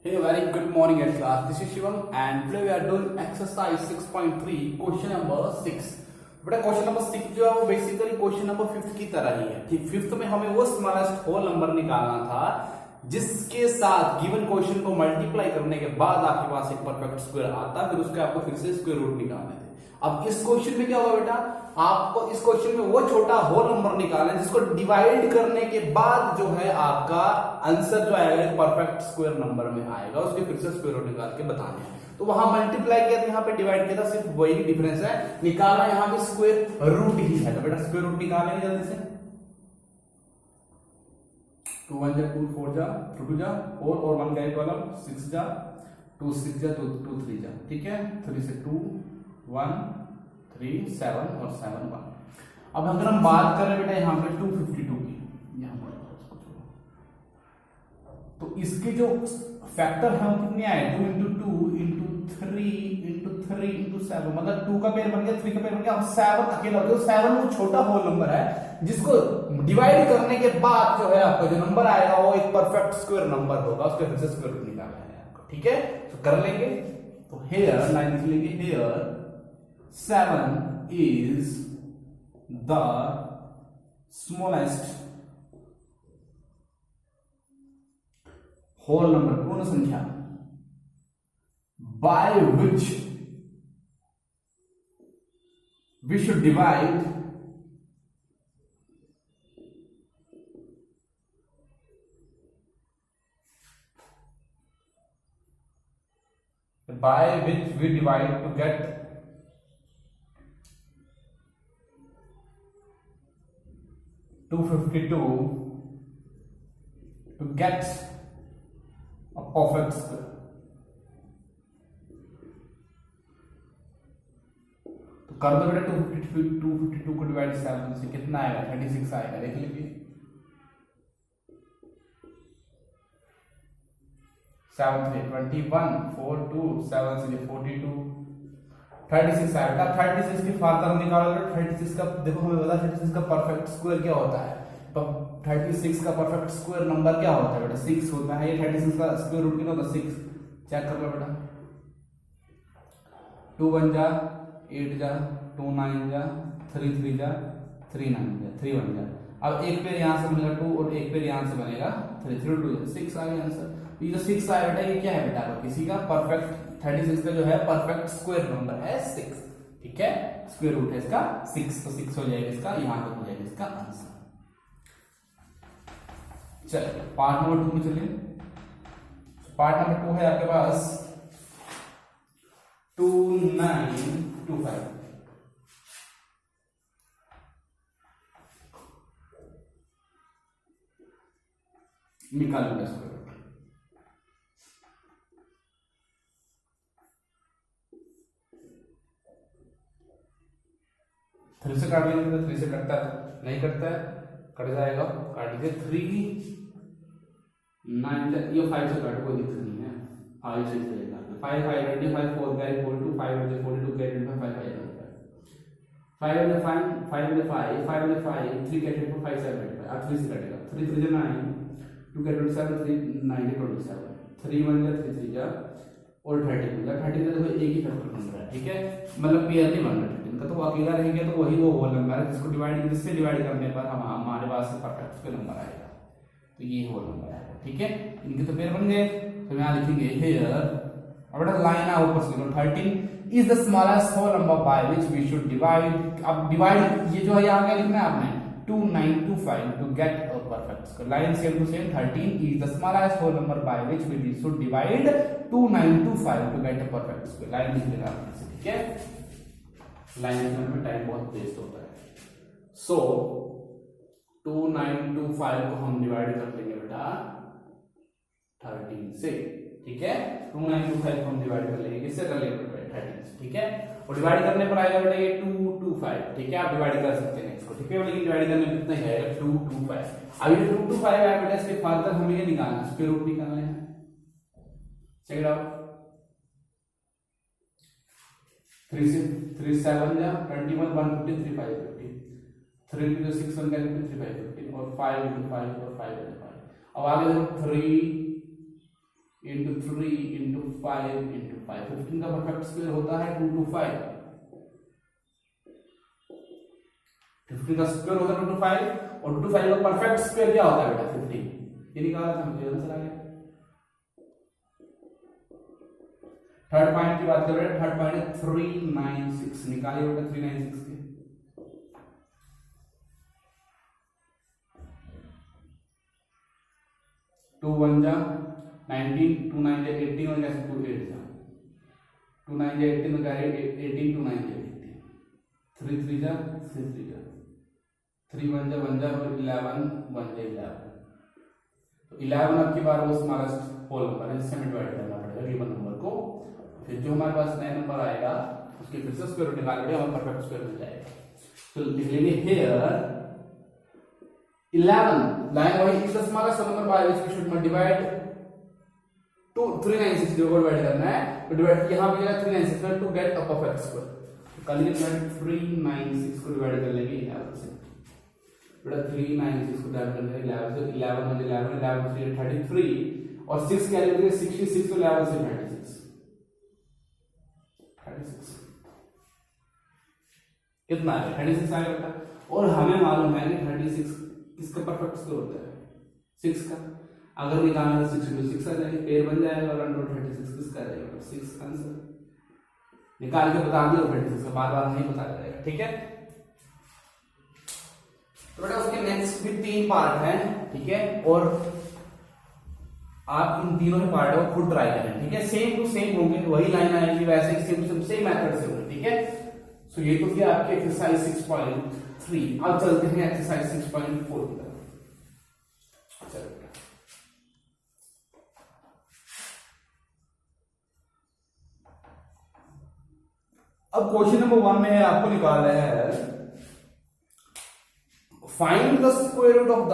Hey, very good morning at class. This is Shivam and today we are doing exercise 6.3 question number 6. बेटा question number 6 जो है वो basically question number 5 की तरह ही है। ठीक, 5th में हमें वो स्मॉलेस्ट होल नंबर निकालना था जिसके साथ गिवन क्वेश्चन को मल्टीप्लाई करने के बाद आपके पास एक परफेक्ट स्क्वायर आता, फिर उसके आपको फिर से स्क्वायर रूट निकालने थे। अब इस क्वेश्चन में क्या होगा बेटा, आपको इस क्वेश्चन में वो छोटा होल नंबर निकालना है जिसको डिवाइड करने के बाद जो है आपका आंसर जो आएगा एक परफेक्ट स्क्वायर नंबर में आएगा, उसके फिर से स्क्वायर रूट निकाल के बताने हैं। तो वहां मल्टीप्लाई किया था, यहाँ पे डिवाइड किया था, सिर्फ वही डिफरेंस है। निकालना यहाँ पे स्क्वायर रूट ही है। तो बेटा स्क्वायर रूट निकालेंगे जल्दी से। 2 1 जा 2 4 जा 2 2 जा 4 और 1 का वाला 6 जा 2 6 जा 2 3 जा। ठीक है, 3 से 2 1 3 7 और 7 1। अब अगर हम बात करें बेटा यहाँ पे 252 की, यहाँ पर तो इसके जो फैक्टर है वो कितने आए, 2 इंटू 2 इंटू 3 इंटू 3 इंटू 7, मतलब 2 का पेयर बन गया, 3 का पेयर बन गया, अब 7 अकेला हो गया। 7 वो छोटा होल नंबर है जिसको डिवाइड करने के बाद जो है आपका जो नंबर आएगा वो एक परफेक्ट स्क्वायर नंबर होगा, उसके फिर से स्क्वायर रूट निकालना है आपको। ठीक है, तो कर लेंगे। तो हेयर लाइन लिख लेंगे, hair 7 is the smallest whole number, पूर्ण संख्या, by which we should divide to get 252 to get a perfect square। तो कर दो बेटा 252 को डिवाइड 7 से कितना आएगा, 36 आएगा। देख लीजिए 7 3 21 4 2 7 से 42 36 आएगा। 36 की फार्मूला निकालोगे, 36 का देखो हमें पता है 36 का परफेक्ट स्क्वायर क्या होता है। तो 36 का परफेक्ट स्क्वायर नंबर क्या होता है बेटा, 6 होता है। ये 36 का स्क्वायर रूट कितना होता है, 6। चेक कर लो बेटा, 2 1 जा 8 जा 2 9 जा 3 3 जा 3 9 जा 3 1 जा। अब एक पेयर यहां से बनेगा 2 और एक पेयर यहां से बनेगा 3 3 2 6 आ गया आंसर। ये जो 6 आया बेटा ये क्या है बेटा, किसी का परफेक्ट 36 का जो है परफेक्ट स्क्वायर नंबर है 6। ठीक है, स्क्वायर रूट है इसका 6, तो 6 हो जाएगा इसका, यहां तक हो जाएगा इसका आंसर। चलिए पार्ट नंबर 2 में चलिए। पार्ट नंबर 2 है आपके पास 2925। निकालो इसको, थ्री से काट लेंगे, 3 से कटता है, नहीं कटता है, कट जाएगा, काट दीजिए। 3 9 ये 5 से काट, कोई दिक्कत नहीं है, 5 से चलेगा। 5 5 25 4 कैरी 42 5 बजे 42 कैरी 5 5 5 5 बजे 5 5 बजे 5 5 बजे 5 3 कैरी 5 7 25। अब 3 से कटेगा, 3 3 9 2 कैरी 27 3 9 27 3 1 जा 3 3 जा और 30 मिला। 30 में देखो एक ही फैक्टर बन रहा है। ठीक है, मतलब पेयर नहीं बन रहा है इनका, तो अकेला रहेगा तो वही वो होल नंबर है जिसको जिससे डिवाइड करने पर हमारे पास परफेक्ट स्क्वायर नंबर आएगा। तो ये होल नंबर है। ठीक है, इनके तो पेयर बन गए। तो यहाँ लिखेंगे हेयर, अब बेटा लाइन है ऊपर से 13 is the smallest whole number by which we should divide. अब डिवाइड ये जो है यहाँ क्या लिखना है आपने, 2925 to get a perfect square. Line same to same, 13 is the smallest whole number by which we should divide 2925 to get a perfect square. Line लिख लेना आपने। ठीक है, लाइन लिखने में टाइम बहुत वेस्ट होता है। सो 2925 को हम डिवाइड कर लेंगे बेटा 13 से। ठीक है, 2925 को हम डिवाइड कर लेंगे, किससे कर लेंगे बेटा 13 से। ठीक है, और डिवाइड करने पर आएगा बेटा ये 225। ठीक है, आप डिवाइड कर सकते हैं इसको। ठीक है, लेकिन डिवाइड करने में कितना आएगा 225। अब ये 225 है बेटा, इसके फार्दर हमें ये निकालना है, स्क्वायर रूट निकालना है। चेक इट आउट, 3 से 3 7 जा 21 150 3 5 50 3 into 6 1 can 3 5 15 और 5 into 5 और 5 into 5। अब आगे देखो 3 इंटू 3 इंटू 5 इंटू 5। 15 का परफेक्ट स्क्वायर होता है 2 to 5। 15 का स्क्वायर होता है 2 to 5 और 2 to 5 का परफेक्ट स्क्वायर क्या होता है बेटा 15। ये निकाला था मुझे आंसर आ गया। थर्ड पॉइंट की बात कर रहे हैं। थर्ड पॉइंट है 396। निकालिए बेटा 396 के। 2 1 जा 19, 2 9 जा 18 और कैसे 2 8 जा 2 9 जा 18 और कैरी 18, 2 9 जा 18, 3 3 जा 3 3 जा 3 1 जा 1 जा और 11 1 जा 11। तो 11 आपकी बार वो स्मॉलेस्ट होल नंबर है जिससे हमें डिवाइड करना पड़ेगा गिवन नंबर को। फिर जो हमारे पास नया नंबर आएगा उसके फिर से स्क्वायर रूट निकाल के हमें परफेक्ट स्क्वायर मिल जाएगा। तो लिख लेंगे here 11 line wise is the smallest number by which we should multiply 396 जो को डिवाइड करना है। तो डिवाइड यहां पे जाएगा 396 to get a perfect square. कल ये 396 को डिवाइड कर लेंगे 11 से। बेटा 396 को डिवाइड कर लेंगे 11 से। 11 1 11 11 3 33 और 6 कैरी करेंगे 66 तो 11 से 36 कितना है 36 आएगा बेटा। और हमें मालूम है कि 36 किसका परफेक्ट स्क्वायर होता है 6 का। अगर निकालना है 6 into 6 आ जाएगा पेयर बन जाएगा और अंडर 36 किसका आ जाएगा 6 आंसर निकाल के बता दिया 36 का बार बार नहीं बताया जाएगा। ठीक है तो बेटा उसके नेक्स्ट भी 3 पार्ट हैं। ठीक है और आप इन तीनों पार्ट को खुद ट्राई करें। ठीक है सेम टू सेम होंगे वही लाइन आएगी वैसे सेम टू सेम मेथड से होंगे। ठीक है सो ये तो थी आपकी एक्सरसाइज 6.3। अब चलते हैं एक्सरसाइज 6.4 की तरफ। अब क्वेश्चन नंबर 1 में आपको निकालना है find the square root of the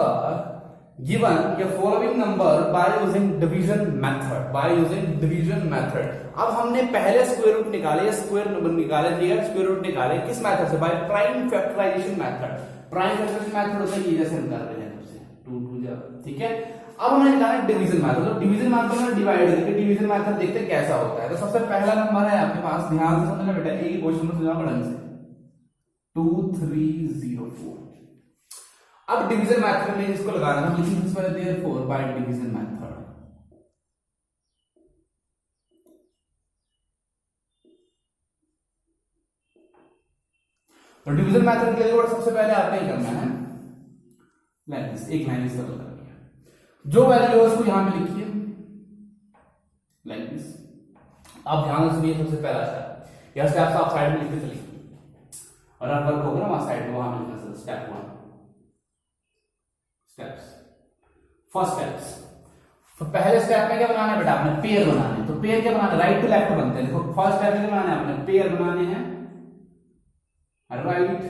given या following number by using division method. By using division method. अब हमने पहले स्क्वायर रूट निकाले स्क्वायर नंबर निकाले दिया स्क्वायर रूट निकाले किस मेथड से by prime factorization method. Prime factorization method होता है ये जैसे हम कर रहे हैं सबसे 2 2 जा। ठीक है अब हमने निकाला डिवीजन मेथड। तो डिवीजन मेथड में डिवाइड करके डिवीजन मेथड देखते हैं कैसा होता है। तो सबसे पहला नंबर है आपके पास ध्यान से समझना बेटा एक क्वेश्चन में समझना ढंग से 2304। अब डिवीजन मेथड में इसको लगाना है लिखिए सबसे पहले देयरफॉर बाय डिवीजन मेथड। तो डिवीजन मेथड के लिए सबसे पहले आपने ही करना है लाइन एक लाइन इस तरह करनी है। जो वैल्यू है उसको यहां पे लिखिए लाइक दिस। अब ध्यान से सुनिए सबसे पहला स्टेप यह स्टेप आप साइड में लिखते चलिए और आप वर्क होगा ना वहां साइड में वहां लिखना sir step 1 steps. First steps तो पहले स्टेप में क्या बनाना है बेटा आपने पेयर बनाने हैं। तो पेयर क्या बनाना है राइट टू लेफ्ट बनते हैं। देखो फर्स्ट स्टेप में क्या बनाना है आपने पेयर बनाने हैं राइट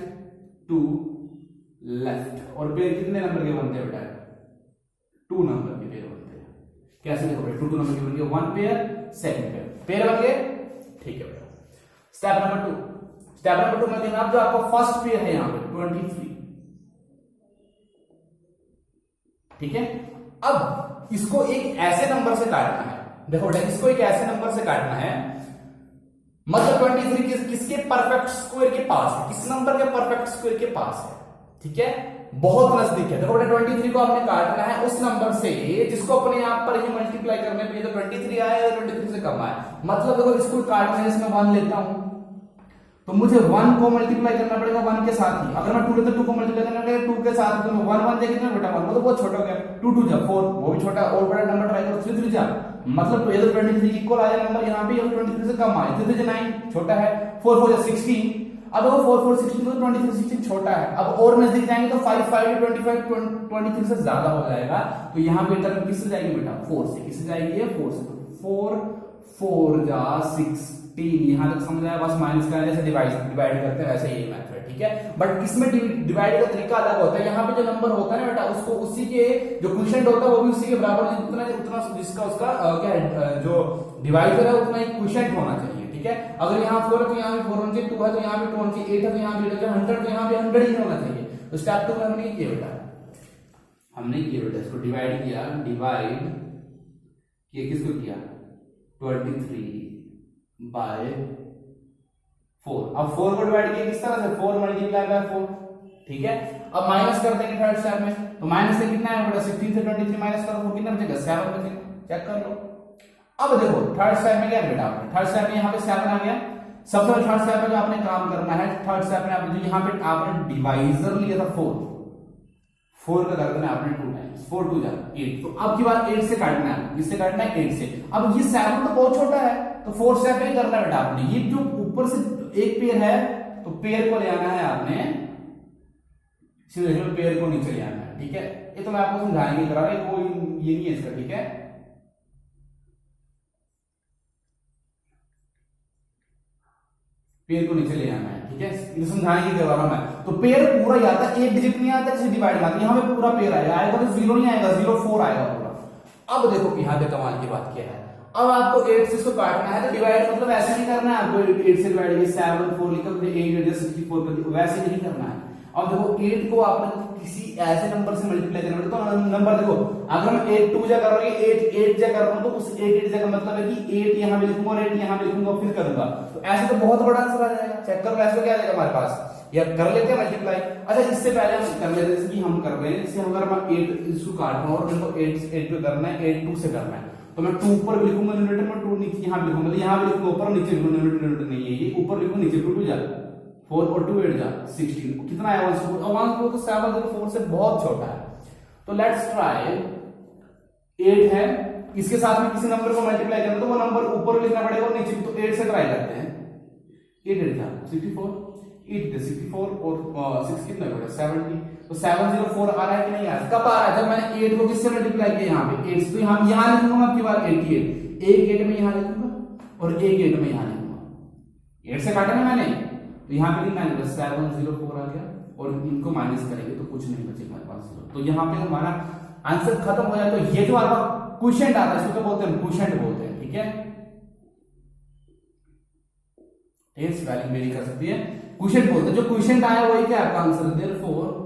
टू लेफ्ट। और पेयर कितने नंबर के बनते हैं बेटा 2 नंबर के पेयर बनते हैं। कैसे देखो बेटा 2 नंबर के बन गए 1 पेयर सेकंड पेयर पेयर बन गए। ठीक है बेटा स्टेप नंबर 2। स्टेप नंबर 2 में देखना आप जो आपका फर्स्ट पेयर है यहां पे 23। ठीक है अब इसको एक ऐसे नंबर से काटना है। देखो बेटा इसको एक ऐसे नंबर से काटना है मतलब 23 किसके परफेक्ट स्क्वायर के पास है किस नंबर के परफेक्ट स्क्वायर के पास है। ठीक है बहुत नजदीक है। देखो बेटा 23 को आपने काटना है उस नंबर से जिसको अपने आप पर ही मल्टीप्लाई करने पे तो 23 आया या 23 से कम आया। मतलब देखो इसको काटना है इसमें 1 लेता हूं तो मुझे 1 को मल्टीप्लाई करना पड़ेगा 1 के साथ ही। अगर मैं 2 लेता 2 को मल्टीप्लाई करना पड़ेगा 2 के साथ। तो 1 1 देखिए ना बेटा 1 वो तो बहुत छोटा हो गया 2 2 जा 4 वो भी छोटा और बड़ा नंबर ट्राई करो 3 3 जा मतलब तो ये तो 23 इक्वल आया नंबर यहां पे 23 से कम आया 3 3 9 छोटा है 4 4 जा 16। अब वो 4 4 16 तो 23 16 छोटा है। अब और नजदीक जाएंगे तो 5 5 25 23 से ज्यादा हो जाएगा। तो यहां पे टर्म किससे जाएगी बेटा 4 से। किससे जाएगी ये 4 से। तो 4 4 जा 16 यहां तक समझ आया। बस माइनस का जैसे डिवाइड करते हैं वैसे ये मेथड। ठीक है बट इसमें डिवाइड का तरीका अलग होता है। यहाँ पे जो नंबर होता है ना बेटा उसको उसी के जो क्वोशिएंट होता है वो भी उसी के बराबर उतना जिसका उसका क्या है जो डिवाइडर है उतना ही क्वोशिएंट होना चाहिए। ठीक है अगर यहाँ 4 है तो यहाँ भी 4 होना चाहिए 2 है तो यहाँ भी 2 होना चाहिए 8 है तो यहाँ भी 8 है 100 तो यहाँ भी 100 ही होना चाहिए। तो स्टेप 2 में हमने किया बेटा इसको डिवाइड किया डिवाइड ये किसको किया 23/4। अब 4 को डिवाइड किया किस तरह से 4 मल्टीप्लाई बाय 4, ठीक है। अब माइनस कर देंगे थर्ड स्टेप में, तो माइनस से कितना है बेटा 16 से 23 माइनस करो, कितना बचेगा 7 बचेगा, चेक कर लो। अब देखो थर्ड स्टेप में क्या बेटा आपने थर्ड स्टेप में यहाँ पे 7 आ गया। सबसे पहले थर्ड स्टेप में जो आपने काम करना है, थर्ड स्टेप में आपने जो यहाँ पे आपने डिवाइजर लिया था 4 का कर देना आपने 2 टाइम्स, 4 2 जा 8। तो अब की बात 8 से काटना है, किससे काटना है 8 से। अब ये 7 तो बहुत छोटा है, तो 4 स्टेप में करना है बेटा आपने। ये जो ऊपर से एक पेयर है, तो पेयर को ले आना है आपने, सीधे पेयर को नीचे ले आना है, ठीक है। ये तो मैं आपको समझाएंगे करा रहा, कोई ये नहीं है इसका, ठीक है। पेयर को नीचे ले आना है, ठीक है, ये समझाएंगे करवा रहा मैं। तो पेयर पूरा ही आता है, एक डिजिट नहीं आता, किसी डिवाइड में आता है, यहाँ पे पूरा पेयर आएगा तो 0 नहीं आएगा, 0 4 आएगा पूरा। अब देखो यहाँ पे कमाल की बात क्या है, अब आपको 8 से इसको काटना है, तो डिवाइड मतलब ऐसे नहीं करना है आपको 8 से डिवाइड किया 7 4 लिखा तो 8 64 कर दिया, वैसे नहीं करना है। अब देखो 8 को आपने किसी ऐसे नंबर से मल्टीप्लाई करना है, तो नंबर देखो अगर मैं 8 2 जा कर रहा हूं 8 8 जा कर रहा हूं, तो उस 8 8 जा का मतलब है कि 8 यहां पे लिखूंगा और 8 यहां पे लिखूंगा, फिर करूंगा, तो ऐसे तो बहुत बड़ा आंसर आ जाएगा। चेक करो ऐसे क्या आ जाएगा हमारे पास, या कर लेते हैं मल्टीप्लाई। अच्छा इससे पहले हम कर लेते हैं, जैसे कि हम कर रहे हैं, इससे अगर मैं 8 इसको काट रहा हूं और मेरे को 8 पे करना है, 8 2 से करना है, तो मैं 2 ऊपर भी लिखूंगा न्यूमरेटर में, 2 नीचे यहां पे लिखूंगा, मतलब यहां पे लिखूंगा ऊपर और नीचे लिखूंगा, न्यूमरेटर नहीं है ये, ऊपर लिखूंगा नीचे 2 2 जा 4 और 2 8 जा 16, कितना आया 1/4, और 1/4 तो 7/4 से बहुत छोटा है। तो लेट्स ट्राई 8 है, इसके साथ में किसी नंबर को मल्टीप्लाई करना, तो वो नंबर ऊपर लिखना पड़ेगा और नीचे, तो 8 से ट्राई करते हैं। 8 8 जा 64, 8 64 और 6 कितना होगा 70, तो 704 आ रहा है कि नहीं आ रहा है, कब आ रहा है जब मैंने 8 को किससे मल्टीप्लाई किया यहाँ पे 8 से, तो हम यहाँ लिखूंगा आपकी बात 88, एक 8 में यहाँ लिखूंगा और एक 8 में यहाँ लिखूंगा, 8 से काटा ना मैंने, तो यहाँ पे कितना आएगा 704 आ गया, और इनको माइनस करेंगे तो कुछ नहीं बचेगा हमारे पास 0। तो यहाँ पे हमारा आंसर खत्म हो जाए। तो ये जो आपका क्वेश्चन आता है इसको क्या बोलते हैं, क्वेश्चन बोलते हैं, ठीक है। स्पेलिंग मेरी कर सकती है, क्वेश्चन बोलते हैं, जो क्वेश्चन आया वही क्या आपका आंसर, देयरफॉर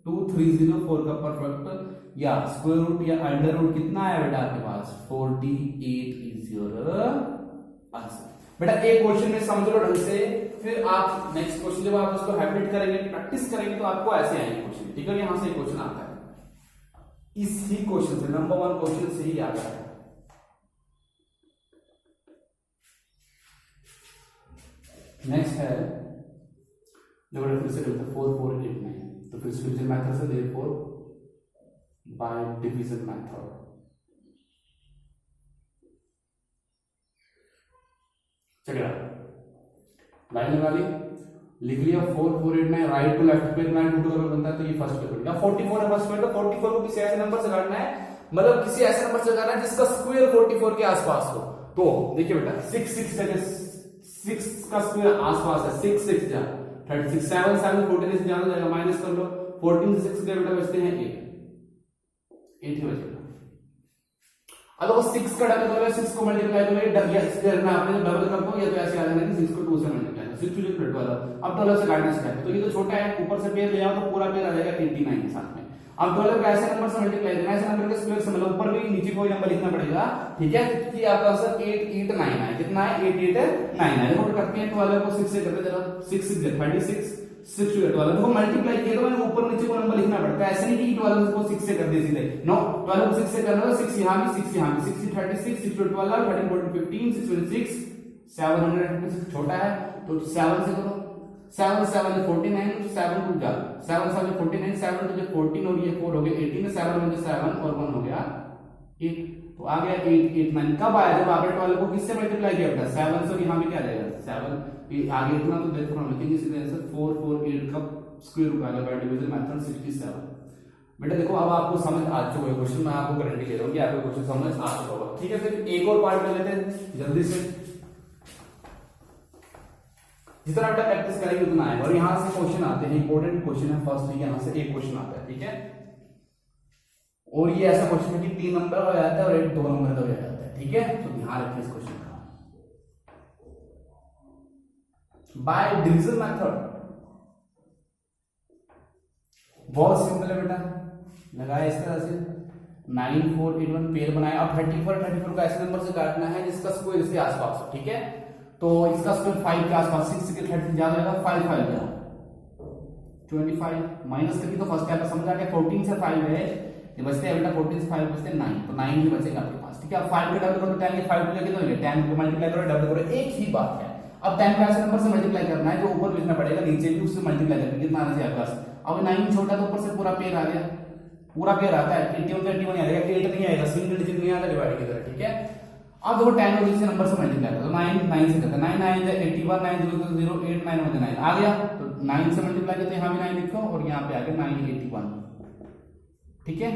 2304 का परफेक्ट या स्क्वायर रूट या अंडर रूट कितना आया बेटा आपके पास 48 इज योर आंसर। बेटा एक क्वेश्चन में समझ लो ढंग से, फिर आप नेक्स्ट क्वेश्चन जब आप उसको हैबिट करेंगे, प्रैक्टिस करेंगे, तो आपको ऐसे आएंगे क्वेश्चन, ठीक है। यहां से क्वेश्चन आता है, इसी क्वेश्चन से नंबर 1 क्वेश्चन से ही आता है। नेक्स्ट है नंबर फिर से 4489, तो फिर डिवीजन मेथड से देयरफॉर बाय डिवीजन मेथड, चलिए लाइन लगा ली, लिख लिया 4489, राइट टू लेफ्ट पे 9 2 अगर बनता है तो ये फर्स्ट पेपर का 44 है फर्स्ट पेपर, तो 44 को किसी ऐसे नंबर से काटना है, मतलब किसी ऐसे नंबर से काटना है जिसका स्क्वायर 44 के आसपास हो। तो देखिए बेटा 6 6 जगह 6 का स्क्वायर आसपास है, 6 6 जा 36 7 7 14 से ज्यादा जाएगा, माइनस कर लो, 14 से 6 गए बेटा बचते हैं 8 ही बचेगा। अब 6 का डबल मतलब 6 को मल्टीप्लाई करोगे, या करना आपने डबल कर दो, या तो ऐसे आ जाएगा 6 को 2 से मल्टीप्लाई, 6 टू 12, अब 12 से काटने से तो ये तो छोटा है, ऊपर से पेयर ले आओ तो पूरा पेयर आ जाएगा 89 के साथ में। अब 12 को ऐसे नंबर से मल्टीप्लाई करना है, ऐसे नंबर के स्क्वायर से मतलब ऊपर भी नीचे कोई नंबर लिखना पड़ेगा, ठीक है, कि आपका आंसर 889 है, कितना है 8899। नोट करते हैं 12 को 6 से करते चलो, 6 6 36 6 टू 12 को मल्टीप्लाई किया तो मैंने ऊपर नीचे को नंबर लिखना पड़ता है, ऐसे नहीं कि 12 को 6 से कर दे सीधे, नो 12 को 6 से करना है, 6 यहां भी 6 यहां भी, 6 36 6 टू 12 13 14 15 6 26 756 छोटा है तो 7 से करो, 7 7 49, 7 टू जा 7 7 49, 7 टू 14 और ये 4 हो गए 18, 7 में 7 और 1 हो गया 8, तो आ गया 889। कब आया जब आपने 12 को किससे मल्टीप्लाई किया बेटा 7 से, यहां पे क्या रहेगा 7 आगे इतना, तो देखो हम लिखेंगे सीधे आंसर 448 का स्क्वायर रूट आएगा बाय डिवीजन मेथड 67। बेटा देखो अब आपको समझ आ चुका है क्वेश्चन, मैं आपको गारंटी दे रहा हूं कि आपको क्वेश्चन समझ आ चुका होगा, ठीक है। फिर एक और पार्ट कर लेते हैं जल्दी से, जितना बेटा प्रैक्टिस करेंगे उतना आएगा। और यहां से क्वेश्चन आते हैं, इंपॉर्टेंट क्वेश्चन है फर्स्ट, यहां से एक क्वेश्चन आता है, ठीक है। और ये ऐसा क्वेश्चन है कि 3 नंबर का हो जाता है और 2 नंबर का हो जाता है, ठीक है, तो ध्यान रखिए इस क्वेश्चन का। बाय डिवीजन मेथड बहुत सिंपल है बेटा, लगाया इस तरह से 9481 पेयर बनाया। अब 34 का ऐसे नंबर से काटना है जिसका स्क्वायर इसके आसपास हो, ठीक है। तो इसका स्क्वायर 5 के आसपास, 6 के 30 ज्यादा होगा, 5 5 गया 25 माइनस करके तो फर्स्ट टाइम समझ आ गया। 14 से 5 है ये बचते हैं बेटा, 14 से 5 बचते हैं 9, तो 9 ही बचेगा आपके पास, ठीक है। अब 5 का डबल करो तो 10, ये 5 को लेके तो 10 को मल्टीप्लाई करो, डबल करो, एक ही बात है। अब 10 को ऐसे नंबर से मल्टीप्लाई करना है जो ऊपर भेजना पड़ेगा, नीचे भी उससे मल्टीप्लाई करना, कितना आना चाहिए आपके पास। अब 9 छोटा तो ऊपर से पूरा पेयर आ गया, पूरा पेयर आता है 81 तो 81 आएगा, 8 नहीं आएगा, सिंगल डिजिट नहीं आता डिवाइड की तरह, ठीक है। अब देखो 10 को दूसरे नंबर से मल्टीप्लाई करो तो 9 से करते हैं, 9 9 81, 9 0 0 8 9 1 9 आ गया, तो 9 से मल्टीप्लाई करते हैं, यहाँ भी 9 लिखो और यहाँ पे आ गया 981, ठीक है।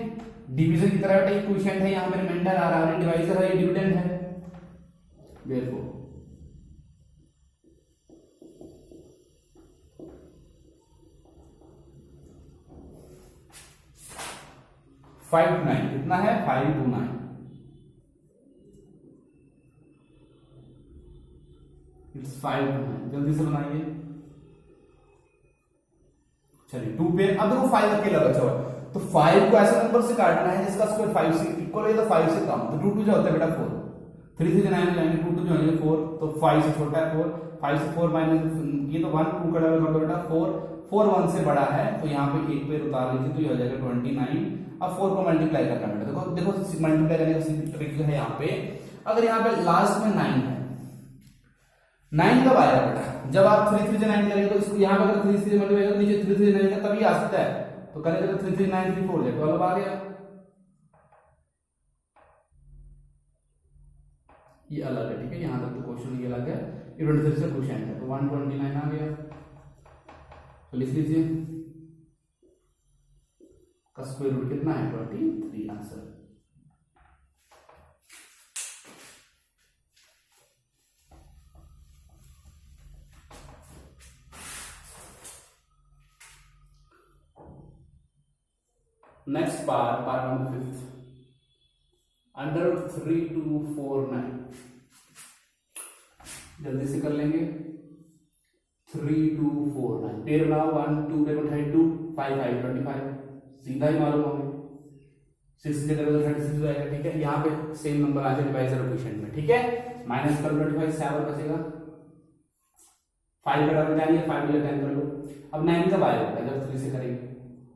डिवीजन की तरह बेटा ये क्वोशिएंट है, यहाँ पे रिमाइंडर आ रहा है, डिवाइजर है, ये डिविडेंड है, देयरफॉर 5 to 9 कितना है, 5 to 9, इट्स 5 to 9, जल्दी से बनाइए। चलिए 2 पे अब देखो 5 अकेला बचा हुआ है, तो 5 को ऐसा नंबर से काटना है जिसका स्क्वायर 5 से इक्वल है, तो 5 से कम, तो 2 2 जो होता है बेटा 4, 3 3 9 हो जाएंगे, 2 2 जो होंगे 4, तो 5 से छोटा है 4, 5 से 4 माइनस ये तो 1, 2 का डबल कर दो बेटा 4, 4 1 से बड़ा है, तो यहाँ पे एक पेड़ उतार लीजिए, तो ये हो जाएगा 29। अब 4 को मल्टीप्लाई करना बेटा, देखो देखो मल्टीप्लाई करने का ट्रिक जो है यहाँ पे, अगर यहाँ पे लास्ट में 9 है, 9 कब आएगा बेटा, जब आप 3 3 9 करेंगे, तो इसको यहाँ पे अगर 3 3 मल्टीप्लाई करेंगे नीचे 3 3 9 का तभी आ सकता है, तो करेंगे तो 3 3 9 3 4 देखो अब आ गया, ये अलग है, ठीक है। यहाँ तक तो क्वेश्चन ये अलग है, ये 23 से क्वेश्चन है, तो 129 आ गया, तो लिख लीजिए का स्क्वायर रूट कितना है 23 answer. Next part number 5, under 3249, जल्दी से कर लेंगे। 3249 पेयर बनाओ, 1 2 पे 32 5 5 25, सीधा ही मालूम होंगे, 6 के जगह 36 हो जाएगा, ठीक है। यहाँ पे सेम नंबर आ जाए डिवाइजर कोएफिशिएंट में, ठीक है। माइनस कर 25, 7 बचेगा, 5 का डबल 10 है, 5 10 कर लो। अब 9 कब आएगा जब 3 से करेंगे,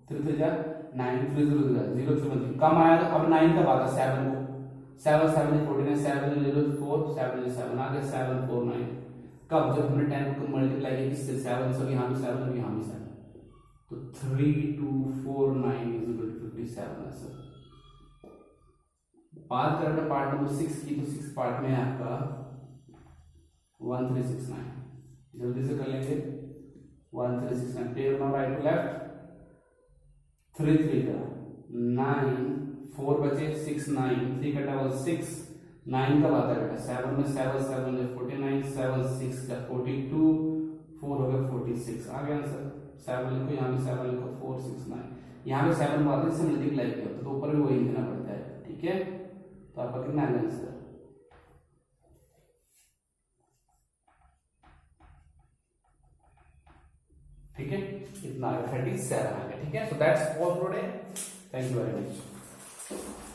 3 3 जा 9 3 0 0 0 3 कम आया, तो अब 9 कब आता है 7 को, 7 7 49 7 0 4 7 7 आ गया 7 4 9, कब जब हमने 10 को मल्टीप्लाई किया किससे 7 से, यहाँ भी 7 और यहाँ भी 7, तो 3249 इज इक्वल टू 57 आंसर। बात करें पार्ट नंबर 6 की, तो 6 पार्ट में है आपका 1369, जल्दी से कर लेंगे। 1369 pair number right to left, 3 3 का 9 4 बचे 6 9, 3 का डबल 6, 9 कब आता है बेटा 7 में, 7 7 में 49, 7 6 का 42, 4 हो गया 46 आ गया आंसर। 7 लिखो, यहाँ भी 7 लिखो, 4 6 9, यहाँ पे 7 बात से मल्टीप्लाई किया तो ऊपर भी वही लिखना पड़ता है, ठीक है। तो आपका कितना आएगा आंसर, ठीक है, इतना 37 आ गया, ठीक है। So that's all for today, thank you very much.